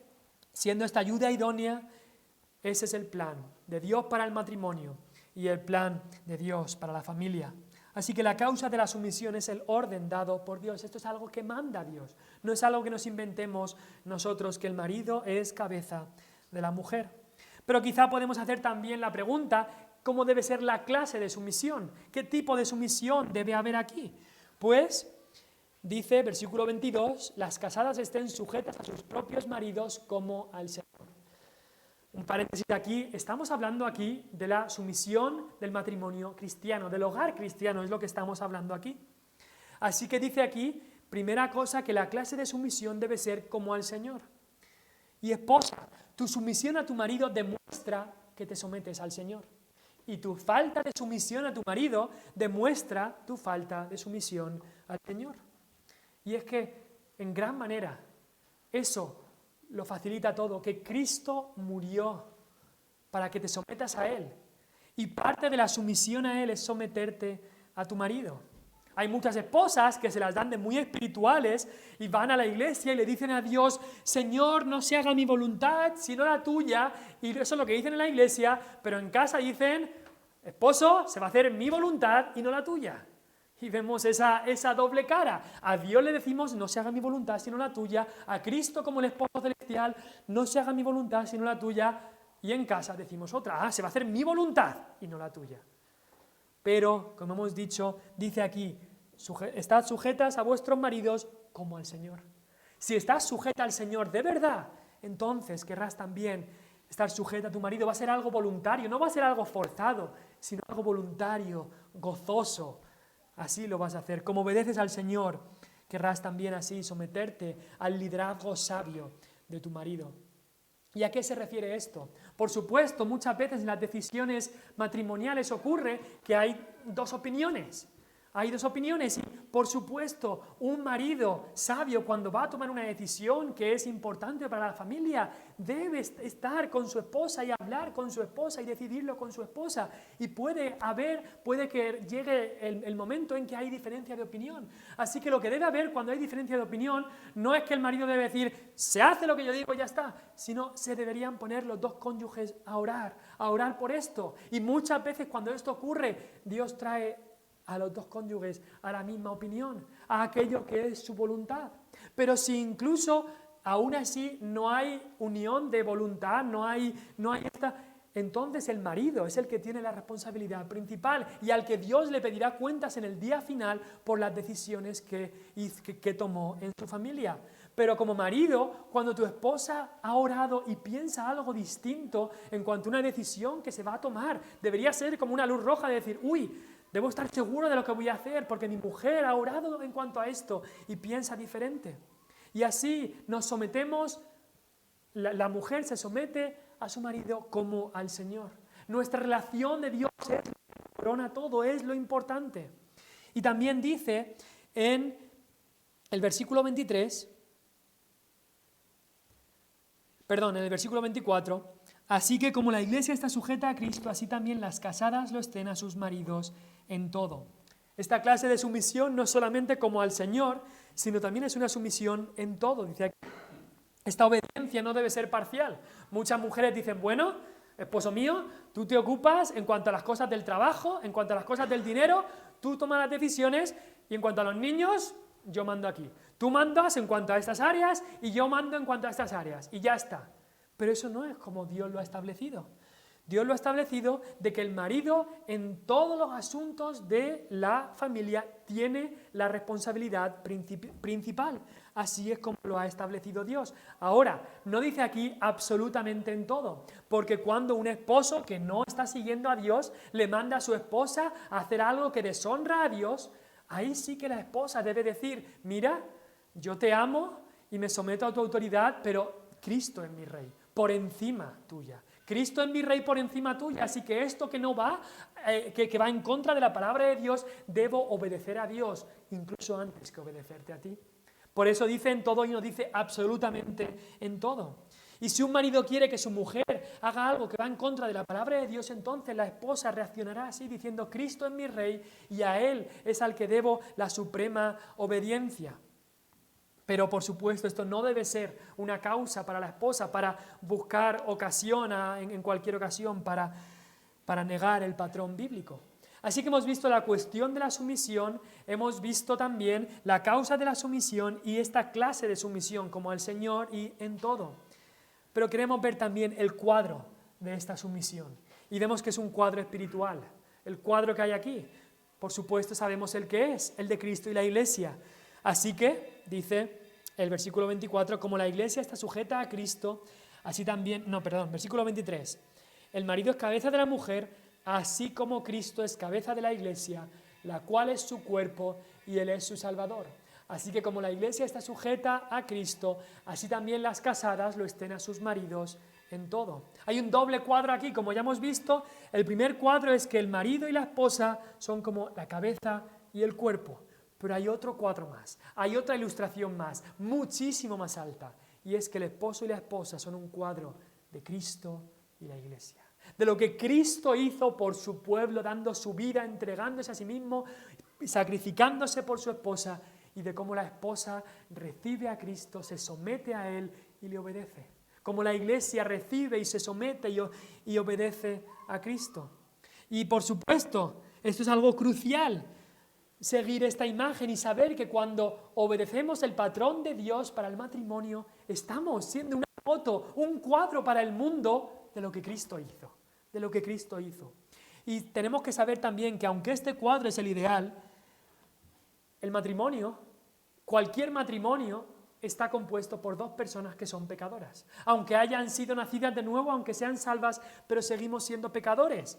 siendo esta ayuda idónea. Ese es el plan de Dios para el matrimonio y el plan de Dios para la familia. Así que la causa de la sumisión es el orden dado por Dios. Esto es algo que manda Dios. No es algo que nos inventemos nosotros, que el marido es cabeza de la mujer. Pero quizá podemos hacer también la pregunta, ¿cómo debe ser la clase de sumisión? ¿Qué tipo de sumisión debe haber aquí? Pues dice, versículo 22, las casadas estén sujetas a sus propios maridos como al Señor. Un paréntesis aquí, estamos hablando aquí de la sumisión del matrimonio cristiano, del hogar cristiano, es lo que estamos hablando aquí. Así que dice aquí, primera cosa, que la clase de sumisión debe ser como al Señor. Y esposa, tu sumisión a tu marido demuestra que te sometes al Señor. Y tu falta de sumisión a tu marido demuestra tu falta de sumisión al Señor. Y es que, en gran manera, eso lo facilita todo, que Cristo murió para que te sometas a Él. Y parte de la sumisión a Él es someterte a tu marido. Hay muchas esposas que se las dan de muy espirituales y van a la iglesia y le dicen a Dios, Señor, no se haga mi voluntad, sino la tuya. Y eso es lo que dicen en la iglesia, pero en casa dicen, esposo, se va a hacer mi voluntad y no la tuya. Y vemos esa doble cara. A Dios le decimos, no se haga mi voluntad, sino la tuya. A Cristo como el esposo celestial, no se haga mi voluntad, sino la tuya. Y en casa decimos otra, se va a hacer mi voluntad y no la tuya. Pero, como hemos dicho, dice aquí, estad sujetas a vuestros maridos como al Señor. Si estás sujeta al Señor de verdad, entonces querrás también estar sujeta a tu marido. Va a ser algo voluntario, no va a ser algo forzado, sino algo voluntario, gozoso. Así lo vas a hacer. Como obedeces al Señor, querrás también así someterte al liderazgo sabio de tu marido. ¿Y a qué se refiere esto? Por supuesto, muchas veces en las decisiones matrimoniales ocurre que hay dos opiniones. Hay dos opiniones y, por supuesto, un marido sabio cuando va a tomar una decisión que es importante para la familia debe estar con su esposa y hablar con su esposa y decidirlo con su esposa. Y puede que llegue el momento en que hay diferencia de opinión. Así que lo que debe haber cuando hay diferencia de opinión no es que el marido debe decir, se hace lo que yo digo y ya está, sino se deberían poner los dos cónyuges a orar por esto. Y muchas veces cuando esto ocurre, Dios trae a los dos cónyuges a la misma opinión, a aquello que es su voluntad. Pero si incluso aún así no hay unión de voluntad, no hay esta... Entonces el marido es el que tiene la responsabilidad principal y al que Dios le pedirá cuentas en el día final por las decisiones que tomó en su familia. Pero como marido, cuando tu esposa ha orado y piensa algo distinto en cuanto a una decisión que se va a tomar, debería ser como una luz roja de decir, uy, debo estar seguro de lo que voy a hacer porque mi mujer ha orado en cuanto a esto y piensa diferente. Y así nos sometemos, la mujer se somete a su marido como al Señor. Nuestra relación de Dios es lo que corona todo, es lo importante. Y también dice en el versículo 23, en el versículo 24, así que como la iglesia está sujeta a Cristo, así también las casadas lo estén a sus maridos en todo. Esta clase de sumisión no es solamente como al Señor, sino también es una sumisión en todo. Dice aquí, esta obediencia no debe ser parcial. Muchas mujeres dicen, bueno, esposo mío, tú te ocupas en cuanto a las cosas del trabajo, en cuanto a las cosas del dinero, tú tomas las decisiones y en cuanto a los niños, yo mando aquí. Tú mandas en cuanto a estas áreas y yo mando en cuanto a estas áreas y ya está. Pero eso no es como Dios lo ha establecido. Dios lo ha establecido de que el marido en todos los asuntos de la familia tiene la responsabilidad principal. Así es como lo ha establecido Dios. Ahora, no dice aquí absolutamente en todo, porque cuando un esposo que no está siguiendo a Dios le manda a su esposa a hacer algo que deshonra a Dios, ahí sí que la esposa debe decir, mira, yo te amo y me someto a tu autoridad, pero Cristo es mi rey, por encima tuya. Cristo es mi rey por encima tuya, así que esto que no va, que va en contra de la palabra de Dios, debo obedecer a Dios, incluso antes que obedecerte a ti. Por eso dice en todo y no dice absolutamente en todo. Y si un marido quiere que su mujer haga algo que va en contra de la palabra de Dios, entonces la esposa reaccionará así diciendo, Cristo es mi rey y a Él es al que debo la suprema obediencia. Pero por supuesto esto no debe ser una causa para la esposa para buscar ocasión en cualquier ocasión para negar el patrón bíblico. Así que hemos visto la cuestión de la sumisión, hemos visto también la causa de la sumisión y esta clase de sumisión como al Señor y en todo. Pero queremos ver también el cuadro de esta sumisión y vemos que es un cuadro espiritual. El cuadro que hay aquí, por supuesto sabemos el que es, el de Cristo y la Iglesia. Así que, dice el versículo 24, como la iglesia está sujeta a Cristo, así también, versículo 23, el marido es cabeza de la mujer, así como Cristo es cabeza de la iglesia, la cual es su cuerpo y Él es su Salvador. Así que como la iglesia está sujeta a Cristo, así también las casadas lo estén a sus maridos en todo. Hay un doble cuadro aquí, como ya hemos visto. El primer cuadro es que el marido y la esposa son como la cabeza y el cuerpo. Pero hay otro cuadro más, hay otra ilustración más, muchísimo más alta, y es que el esposo y la esposa son un cuadro de Cristo y la iglesia. De lo que Cristo hizo por su pueblo, dando su vida, entregándose a sí mismo, sacrificándose por su esposa, y de cómo la esposa recibe a Cristo, se somete a Él y le obedece. Como la iglesia recibe y se somete y obedece a Cristo. Y por supuesto, esto es algo crucial, seguir esta imagen y saber que cuando obedecemos el patrón de Dios para el matrimonio, estamos siendo una foto, un cuadro para el mundo de lo que Cristo hizo, de lo que Cristo hizo. Y tenemos que saber también que aunque este cuadro es el ideal, el matrimonio, cualquier matrimonio, está compuesto por dos personas que son pecadoras. Aunque hayan sido nacidas de nuevo, aunque sean salvas, pero seguimos siendo pecadores.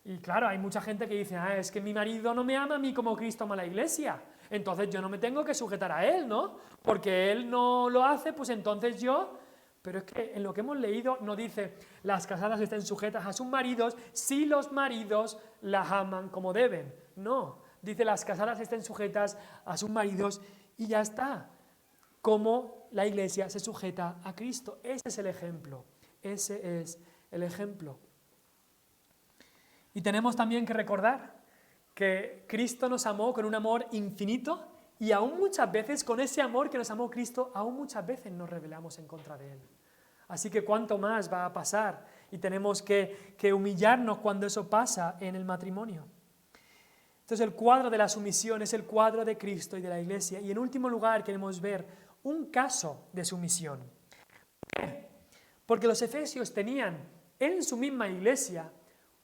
Y claro, hay mucha gente que dice, es que mi marido no me ama a mí como Cristo ama a la iglesia, entonces yo no me tengo que sujetar a él, ¿no? Porque él no lo hace, pues entonces yo... Pero es que en lo que hemos leído no dice las casadas estén sujetas a sus maridos si los maridos las aman como deben. No, dice las casadas estén sujetas a sus maridos y ya está. Como la iglesia se sujeta a Cristo. Ese es el ejemplo. Ese es el ejemplo. Y tenemos también que recordar que Cristo nos amó con un amor infinito y aún muchas veces con ese amor que nos amó Cristo, aún muchas veces nos rebelamos en contra de Él. Así que cuánto más va a pasar y tenemos que humillarnos cuando eso pasa en el matrimonio. Entonces el cuadro de la sumisión es el cuadro de Cristo y de la iglesia. Y en último lugar queremos ver un caso de sumisión. Porque los efesios tenían en su misma iglesia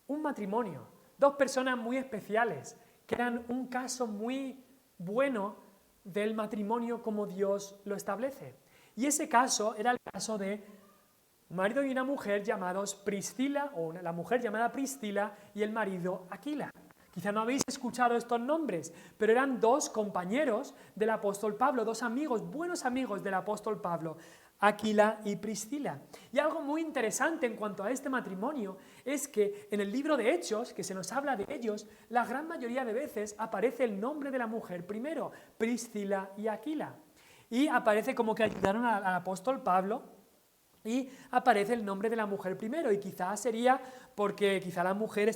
un matrimonio, dos personas muy especiales, que eran un caso muy bueno del matrimonio como Dios lo establece. Y ese caso era el caso de un marido y una mujer llamados Priscila, o la mujer llamada Priscila y el marido Aquila. Quizá no habéis escuchado estos nombres, pero eran dos compañeros del apóstol Pablo, dos amigos, buenos amigos del apóstol Pablo, Aquila y Priscila. Y algo muy interesante en cuanto a este matrimonio es que en el libro de Hechos, que se nos habla de ellos, la gran mayoría de veces aparece el nombre de la mujer primero, Priscila y Aquila. Y aparece como que ayudaron al apóstol Pablo, y aparece el nombre de la mujer primero, y quizás sería porque quizá la mujer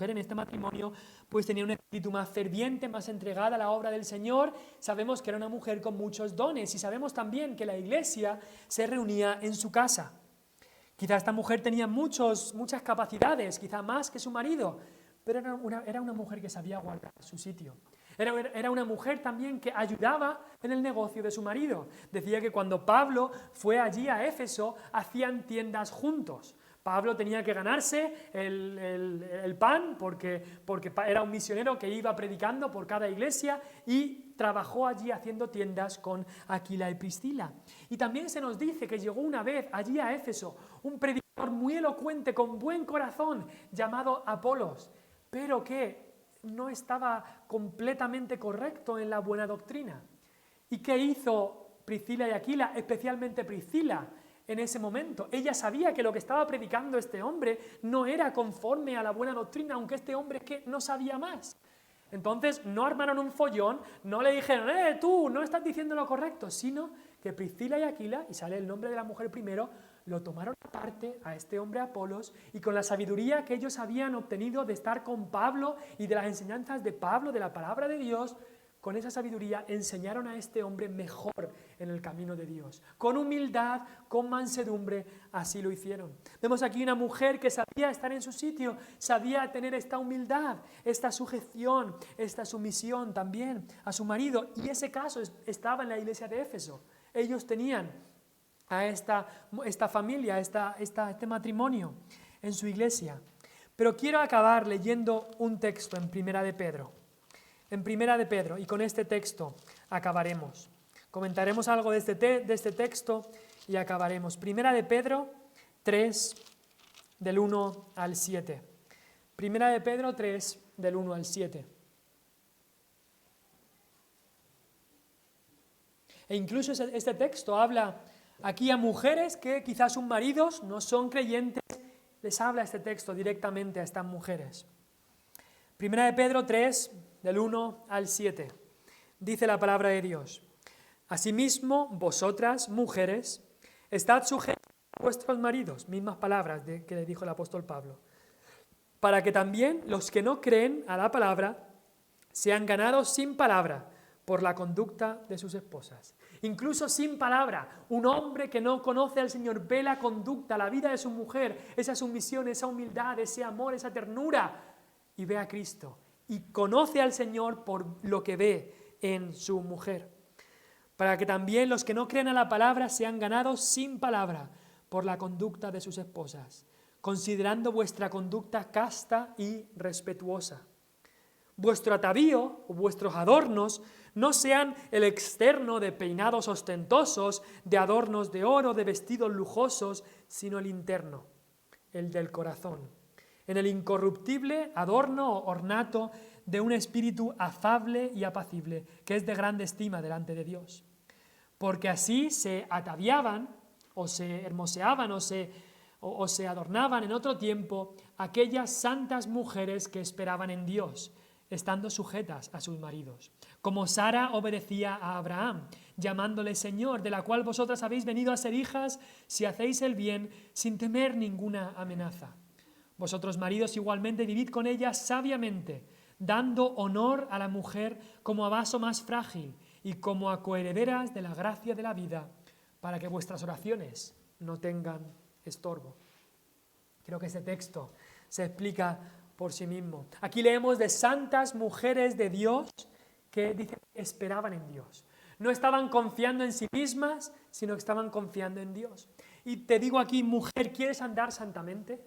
en este matrimonio pues tenía un espíritu más ferviente, más entregada a la obra del Señor. Sabemos que era una mujer con muchos dones, y sabemos también que la iglesia se reunía en su casa. Quizá esta mujer tenía muchas capacidades, quizá más que su marido, pero era una mujer que sabía guardar su sitio. Era una mujer también que ayudaba en el negocio de su marido. Decía que cuando Pablo fue allí a Éfeso, hacían tiendas juntos. Pablo tenía que ganarse el pan porque era un misionero que iba predicando por cada iglesia, y trabajó allí haciendo tiendas con Aquila y Priscila. Y también se nos dice que llegó una vez allí a Éfeso un predicador muy elocuente, con buen corazón, llamado Apolos, pero que no estaba completamente correcto en la buena doctrina. ¿Y qué hizo Priscila y Aquila, especialmente Priscila, en ese momento? Ella sabía que lo que estaba predicando este hombre no era conforme a la buena doctrina, aunque este hombre es que no sabía más. Entonces no armaron un follón, no le dijeron, tú no estás diciendo lo correcto, sino que Priscila y Aquila, y sale el nombre de la mujer primero, lo tomaron aparte a este hombre Apolos, y con la sabiduría que ellos habían obtenido de estar con Pablo y de las enseñanzas de Pablo, de la palabra de Dios, con esa sabiduría enseñaron a este hombre mejor en el camino de Dios. Con humildad, con mansedumbre, así lo hicieron. Vemos aquí una mujer que sabía estar en su sitio, sabía tener esta humildad, esta sujeción, esta sumisión también a su marido. Y ese caso estaba en la iglesia de Éfeso. Ellos tenían a esta familia, este matrimonio en su iglesia. Pero quiero acabar leyendo un texto en Primera de Pedro. En Primera de Pedro, y con este texto acabaremos. Comentaremos algo de este texto y acabaremos. Primera de Pedro 3, del 1 al 7. Primera de Pedro 3, del 1 al 7. E incluso este texto habla aquí a mujeres que quizás sus maridos no son creyentes. Les habla este texto directamente a estas mujeres. Primera de Pedro 3, del 1 al 7. Dice la palabra de Dios: Asimismo, vosotras, mujeres, estad sujetas a vuestros maridos, mismas palabras que le dijo el apóstol Pablo, para que también los que no creen a la palabra sean ganados sin palabra por la conducta de sus esposas. Incluso sin palabra, un hombre que no conoce al Señor ve la conducta, la vida de su mujer, esa sumisión, esa humildad, ese amor, esa ternura, y ve a Cristo y conoce al Señor por lo que ve en su mujer. Para que también los que no creen a la palabra sean ganados sin palabra por la conducta de sus esposas, considerando vuestra conducta casta y respetuosa. Vuestro atavío o vuestros adornos no sean el externo de peinados ostentosos, de adornos de oro, de vestidos lujosos, sino el interno, el del corazón, en el incorruptible adorno o ornato de un espíritu afable y apacible, que es de grande estima delante de Dios. Porque así se ataviaban, o se hermoseaban, o se adornaban en otro tiempo aquellas santas mujeres que esperaban en Dios, estando sujetas a sus maridos. Como Sara obedecía a Abraham, llamándole Señor, de la cual vosotras habéis venido a ser hijas, si hacéis el bien, sin temer ninguna amenaza. Vosotros, maridos, igualmente vivid con ella sabiamente, dando honor a la mujer como a vaso más frágil y como a coherederas de la gracia de la vida, para que vuestras oraciones no tengan estorbo. Creo que ese texto se explica por sí mismo. Aquí leemos de santas mujeres de Dios que dicen que esperaban en Dios. No estaban confiando en sí mismas, sino que estaban confiando en Dios. Y te digo aquí, mujer, ¿quieres andar santamente?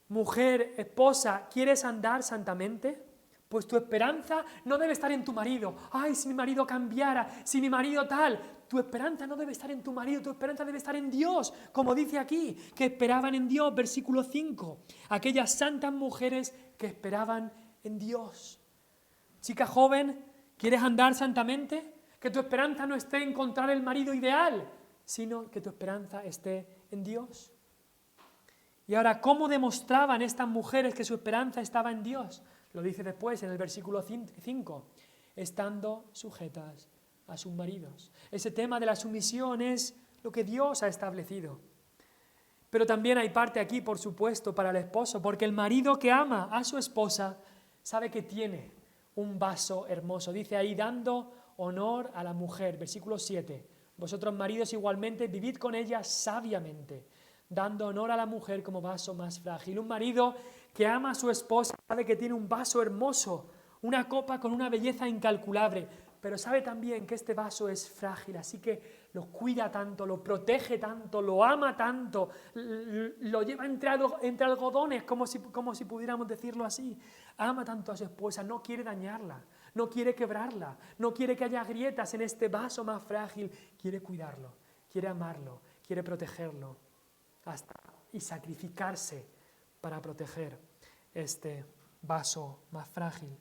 Mujer, esposa, ¿quieres andar santamente? Pues tu esperanza no debe estar en tu marido. Ay, si mi marido cambiara, si mi marido tal. Tu esperanza no debe estar en tu marido, tu esperanza debe estar en Dios, como dice aquí, que esperaban en Dios, versículo 5. Aquellas santas mujeres que esperaban en Dios. Chica joven, ¿quieres andar santamente? Que tu esperanza no esté en encontrar el marido ideal, sino que tu esperanza esté en Dios. Y ahora, ¿cómo demostraban estas mujeres que su esperanza estaba en Dios? Lo dice después en el versículo 5, estando sujetas a sus maridos. Ese tema de la sumisión es lo que Dios ha establecido. Pero también hay parte aquí, por supuesto, para el esposo, porque el marido que ama a su esposa sabe que tiene un vaso hermoso. Dice ahí, dando honor a la mujer, versículo 7. Vosotros maridos igualmente vivid con ella sabiamente, dando honor a la mujer como vaso más frágil. Un marido que ama a su esposa sabe que tiene un vaso hermoso, una copa con una belleza incalculable, pero sabe también que este vaso es frágil, así que lo cuida tanto, lo protege tanto, lo ama tanto, lo lleva entre algodones, como si pudiéramos decirlo así. Ama tanto a su esposa, no quiere dañarla, no quiere quebrarla, no quiere que haya grietas en este vaso más frágil, quiere cuidarlo, quiere amarlo, quiere protegerlo y sacrificarse para proteger este vaso más frágil.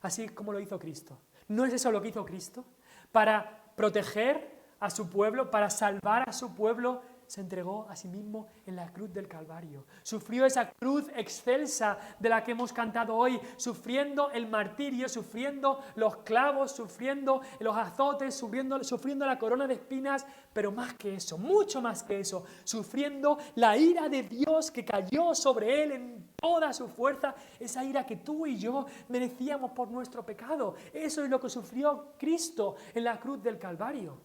Así como lo hizo Cristo. ¿No es eso lo que hizo Cristo? Para proteger a su pueblo, para salvar a su pueblo, se entregó a sí mismo en la cruz del Calvario. Sufrió esa cruz excelsa de la que hemos cantado hoy, sufriendo el martirio, sufriendo los clavos, sufriendo los azotes, sufriendo la corona de espinas, pero más que eso, mucho más que eso, sufriendo la ira de Dios que cayó sobre él en toda su fuerza, esa ira que tú y yo merecíamos por nuestro pecado. Eso es lo que sufrió Cristo en la cruz del Calvario.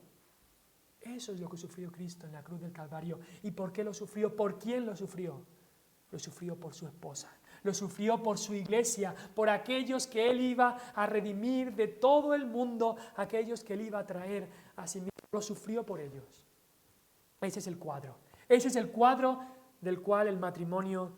Eso es lo que sufrió Cristo en la cruz del Calvario. ¿Y por qué lo sufrió? ¿Por quién lo sufrió? Lo sufrió por su esposa. Lo sufrió por su iglesia, por aquellos que Él iba a redimir de todo el mundo, aquellos que Él iba a traer a sí mismo. Lo sufrió por ellos. Ese es el cuadro. Ese es el cuadro del cual el matrimonio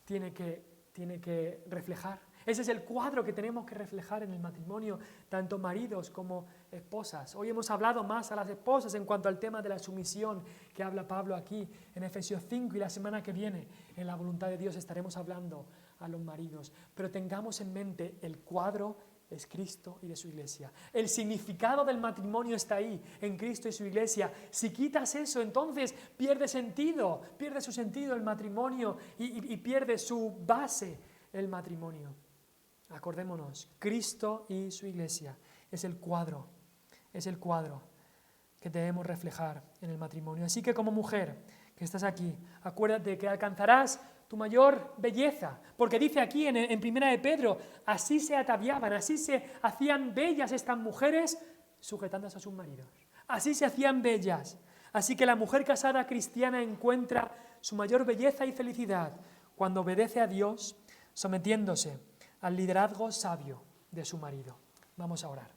tiene que reflejar. Ese es el cuadro que tenemos que reflejar en el matrimonio, tanto maridos como esposas. Hoy hemos hablado más a las esposas en cuanto al tema de la sumisión que habla Pablo aquí en Efesios 5, y la semana que viene, en la voluntad de Dios, estaremos hablando a los maridos. Pero tengamos en mente el cuadro es Cristo y de su iglesia. El significado del matrimonio está ahí, en Cristo y su iglesia. Si quitas eso, entonces pierde su sentido el matrimonio y pierde su base el matrimonio. Acordémonos, Cristo y su iglesia es el cuadro que debemos reflejar en el matrimonio. Así que como mujer que estás aquí, acuérdate que alcanzarás tu mayor belleza, porque dice aquí en Primera de Pedro, así se ataviaban, así se hacían bellas estas mujeres sujetándose a sus maridos. Así se hacían bellas. Así que la mujer casada cristiana encuentra su mayor belleza y felicidad cuando obedece a Dios, sometiéndose al liderazgo sabio de su marido. Vamos a orar.